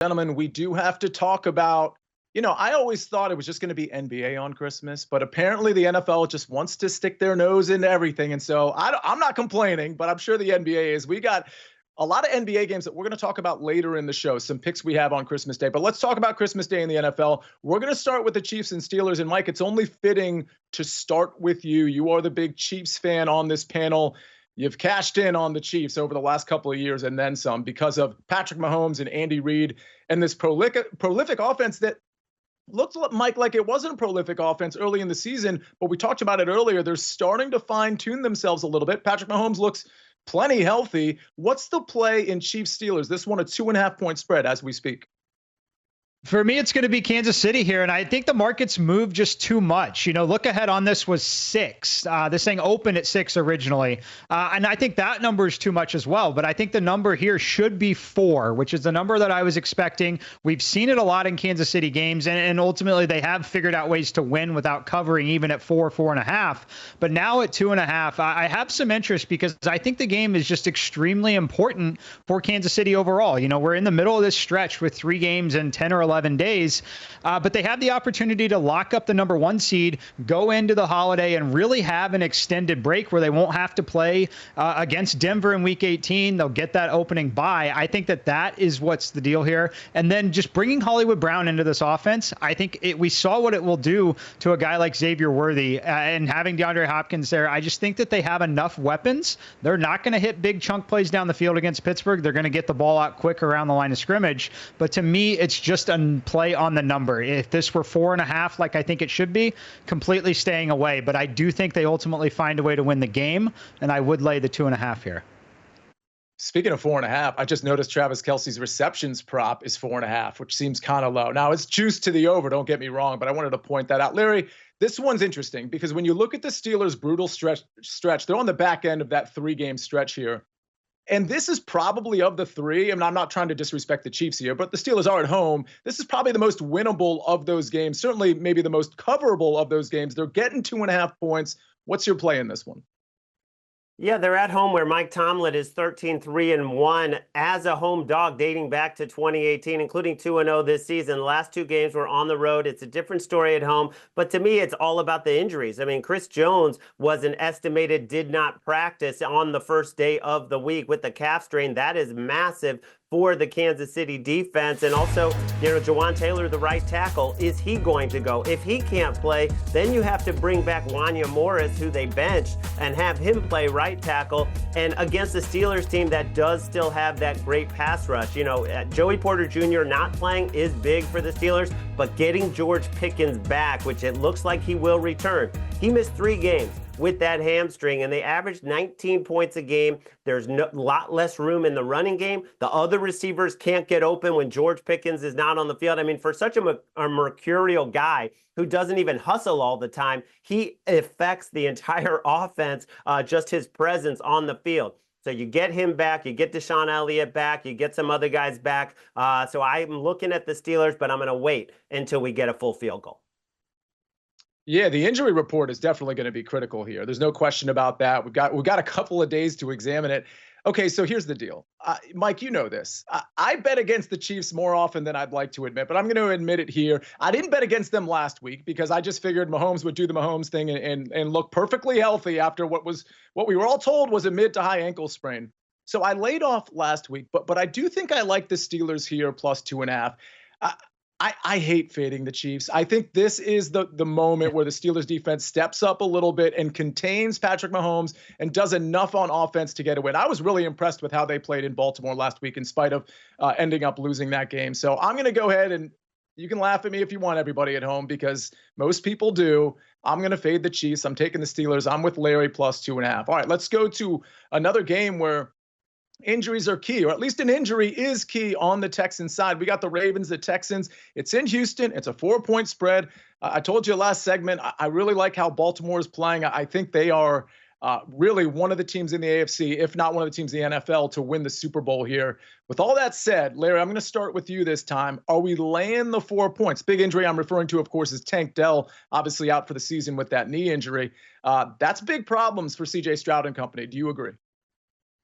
Gentlemen, we do have to talk about, I always thought it was just going to be NBA on Christmas, but apparently the NFL just wants to stick their nose into everything. And so I'm not complaining, but I'm sure the NBA is. We got a lot of NBA games that we're going to talk about later in the show, some picks we have on Christmas Day. But let's talk about Christmas Day in the NFL. We're going to start with the Chiefs and Steelers. And Mike, it's only fitting to start with you. You are the big Chiefs fan on this panel. You've cashed in on the Chiefs over the last couple of years and then some because of Patrick Mahomes and Andy Reid and this prolific offense that looked, Mike, like it wasn't a prolific offense early in the season, but we talked about it earlier. They're starting to fine-tune themselves a little bit. Patrick Mahomes looks plenty healthy. What's the play in Chiefs Steelers? This one a 2.5-point spread as we speak. For me, it's going to be Kansas City here, and I think the market's moved just too much. Look ahead on this was 6. This thing opened at 6 originally, and I think that number is too much as well. But I think the number here should be 4, which is the number that I was expecting. We've seen it a lot in Kansas City games, and ultimately they have figured out ways to win without covering even at 4.5. But now at 2.5, I have some interest because I think the game is just extremely important for Kansas City overall. We're in the middle of this stretch with 3 games in 10 or 11 days, but they have the opportunity to lock up the number 1 seed, go into the holiday, and really have an extended break where they won't have to play against Denver in Week 18. They'll get that opening bye. I think that is what's the deal here. And then just bringing Hollywood Brown into this offense, I think we saw what it will do to a guy like Xavier Worthy, and having DeAndre Hopkins there. I just think that they have enough weapons. They're not going to hit big chunk plays down the field against Pittsburgh. They're going to get the ball out quick around the line of scrimmage. But to me, it's just a play on the number. If this were 4.5, like I think it should be, completely staying away. But I do think they ultimately find a way to win the game, and I would lay the 2.5 here. Speaking of 4.5, I just noticed Travis Kelce's receptions prop is 4.5, which seems kind of low. Now, it's juiced to the over, don't get me wrong, but I wanted to point that out. Larry, this one's interesting because when you look at the Steelers' brutal stretch, they're on the back end of that 3-game stretch here. And this is probably of the 3, and I'm not trying to disrespect the Chiefs here, but the Steelers are at home. This is probably the most winnable of those games, certainly maybe the most coverable of those games. They're getting 2.5 points. What's your play in this one? Yeah, they're at home where Mike Tomlin is 13-3-1 as a home dog dating back to 2018, including 2-0 this season. The last 2 games were on the road. It's a different story at home. But to me, it's all about the injuries. I mean, Chris Jones was an estimated did not practice on the first day of the week with the calf strain. That is massive for the Kansas City defense. And also, Jawan Taylor, the right tackle, is he going to go? If he can't play, then you have to bring back Wanya Morris, who they benched, and have him play right tackle. And against the Steelers team that does still have that great pass rush, Joey Porter Jr. not playing is big for the Steelers, but getting George Pickens back, which it looks like he will return. He missed 3 games with that hamstring, and they averaged 19 points a game. There's a lot less room in the running game. The other receivers can't get open when George Pickens is not on the field. I mean, for such a mercurial guy who doesn't even hustle all the time, he affects the entire offense, just his presence on the field. So you get him back, you get Deshaun Elliott back, you get some other guys back. So I'm looking at the Steelers, but I'm going to wait until we get a full field goal. Yeah, the injury report is definitely going to be critical here. There's no question about that. We've got a couple of days to examine it. Okay, so here's the deal. Mike, you know this. I bet against the Chiefs more often than I'd like to admit, but I'm going to admit it here. I didn't bet against them last week because I just figured Mahomes would do the Mahomes thing and look perfectly healthy after what we were all told was a mid to high ankle sprain. So I laid off last week, but I do think I like the Steelers here plus 2.5. I hate fading the Chiefs. I think this is the moment where the Steelers defense steps up a little bit and contains Patrick Mahomes and does enough on offense to get a win. I was really impressed with how they played in Baltimore last week in spite of ending up losing that game. So I'm going to go ahead, and you can laugh at me if you want, everybody at home, because most people do. I'm going to fade the Chiefs. I'm taking the Steelers. I'm with Larry plus 2.5. All right, let's go to another game where injuries are key, or at least an injury is key on the Texans side. We got the Ravens, the Texans. It's in Houston. It's a 4-point spread. I told you last segment, I really like how Baltimore is playing. I think they are really one of the teams in the AFC, if not one of the teams in the NFL, to win the Super Bowl here. With all that said, Larry, I'm going to start with you this time. Are we laying the 4 points? Big injury I'm referring to, of course, is Tank Dell, obviously out for the season with that knee injury. That's big problems for C.J. Stroud and company. Do you agree?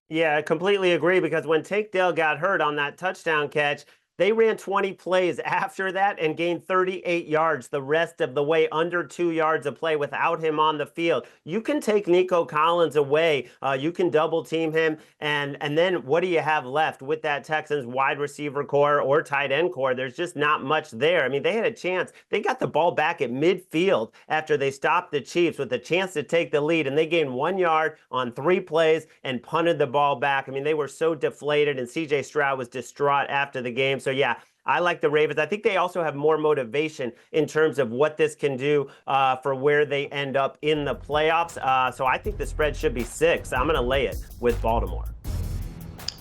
Yeah, I completely agree, because when Tank Dell got hurt on that touchdown catch, They ran 20 plays after that and gained 38 yards the rest of the way, under 2 yards of play without him on the field. You can take Nico Collins away. You can double team him. And then what do you have left with that Texans wide receiver core or tight end core? There's just not much there. I mean, they had a chance. They got the ball back at midfield after they stopped the Chiefs with a chance to take the lead, and they gained 1 yard on 3 plays and punted the ball back. I mean, they were so deflated, and CJ Stroud was distraught after the game. So yeah, I like the Ravens. I think they also have more motivation in terms of what this can do for where they end up in the playoffs. So I think the spread should be 6. I'm going to lay it with Baltimore.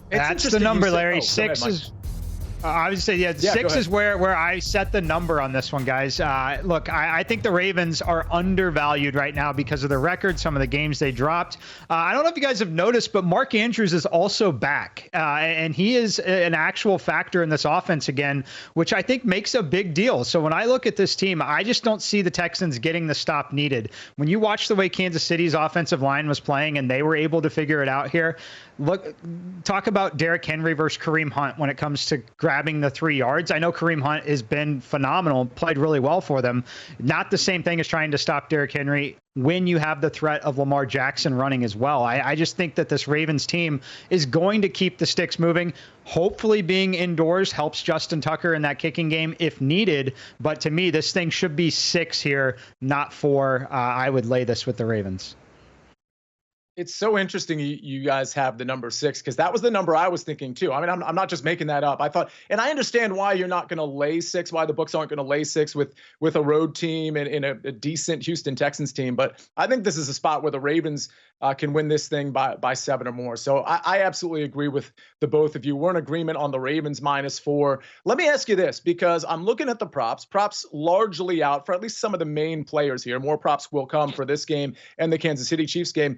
That's the number, Larry. 6 is. I would say, 6 is where I set the number on this one, guys. Look, I think the Ravens are undervalued right now because of the record, some of the games they dropped. I don't know if you guys have noticed, but Mark Andrews is also back, and he is an actual factor in this offense again, which I think makes a big deal. So when I look at this team, I just don't see the Texans getting the stop needed. When you watch the way Kansas City's offensive line was playing and they were able to figure it out here, talk about Derrick Henry versus Kareem Hunt when it comes to grabbing the 3 yards. I know Kareem Hunt has been phenomenal, played really well for them. Not the same thing as trying to stop Derrick Henry when you have the threat of Lamar Jackson running as well. I just think that this Ravens team is going to keep the sticks moving. Hopefully being indoors helps Justin Tucker in that kicking game if needed. But to me, this thing should be 6 here, not 4. I would lay this with the Ravens. It's so interesting you guys have the number 6, because that was the number I was thinking too. I mean, I'm not just making that up. I thought, and I understand why you're not going to lay 6, why the books aren't going to lay 6 with a road team and in a decent Houston Texans team. But I think this is a spot where the Ravens can win this thing by 7 or more. So I absolutely agree with the both of you. We're in agreement on the Ravens -4. Let me ask you this, because I'm looking at the props. Props largely out for at least some of the main players here. More props will come for this game and the Kansas City Chiefs game.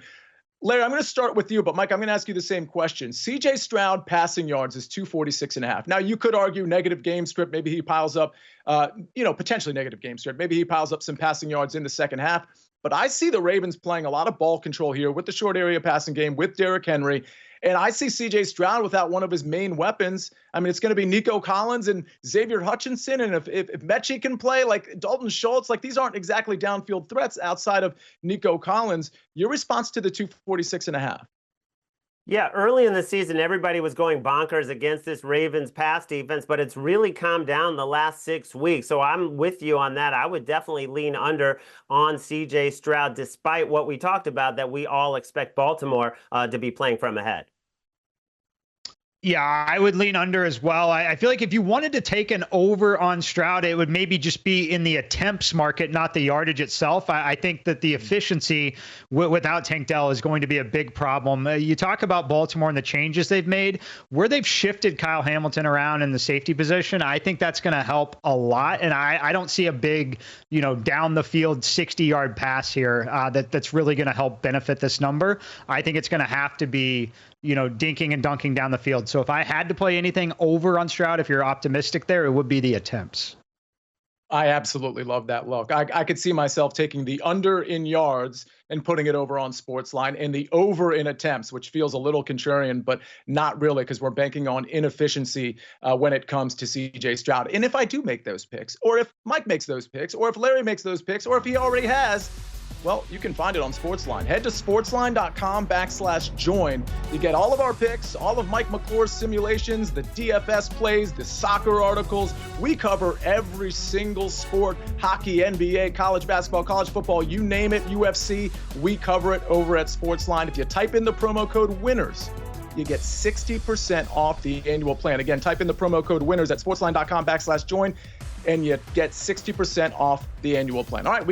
Larry, I'm going to start with you, but Mike, I'm going to ask you the same question. CJ Stroud passing yards is 246.5. Now, you could argue negative game script. Maybe he piles up, potentially negative game script. Maybe he piles up some passing yards in the second half. But I see the Ravens playing a lot of ball control here with the short area passing game with Derrick Henry. And I see CJ Stroud without one of his main weapons. I mean, it's going to be Nico Collins and Xavier Hutchinson. And if Mechie can play, like Dalton Schultz, like these aren't exactly downfield threats outside of Nico Collins. Your response to the 246.5? Yeah, early in the season, everybody was going bonkers against this Ravens pass defense, but it's really calmed down the last 6 weeks. So I'm with you on that. I would definitely lean under on CJ Stroud, despite what we talked about, that we all expect Baltimore to be playing from ahead. Yeah, I would lean under as well. I feel like if you wanted to take an over on Stroud, it would maybe just be in the attempts market, not the yardage itself. I think that the efficiency without Tank Dell is going to be a big problem. You talk about Baltimore and the changes they've made, where they've shifted Kyle Hamilton around in the safety position. I think that's going to help a lot. And I don't see a big, down the field 60-yard pass here that's really going to help benefit this number. I think it's going to have to be dinking and dunking down the field. So if I had to play anything over on Stroud, if you're optimistic there, it would be the attempts. I absolutely love that look. I could see myself taking the under in yards and putting it over on SportsLine, and the over in attempts, which feels a little contrarian, but not really, because we're banking on inefficiency when it comes to CJ Stroud. And if I do make those picks, or if Mike makes those picks, or if Larry makes those picks, or if he already has, well, you can find it on SportsLine. Head to sportsline.com/join. You get all of our picks, all of Mike McClure's simulations, the DFS plays, the soccer articles. We cover every single sport: hockey, NBA, college basketball, college football, you name it, UFC. We cover it over at SportsLine. If you type in the promo code WINNERS, you get 60% off the annual plan. Again, type in the promo code WINNERS at sportsline.com/join, and you get 60% off the annual plan. All right.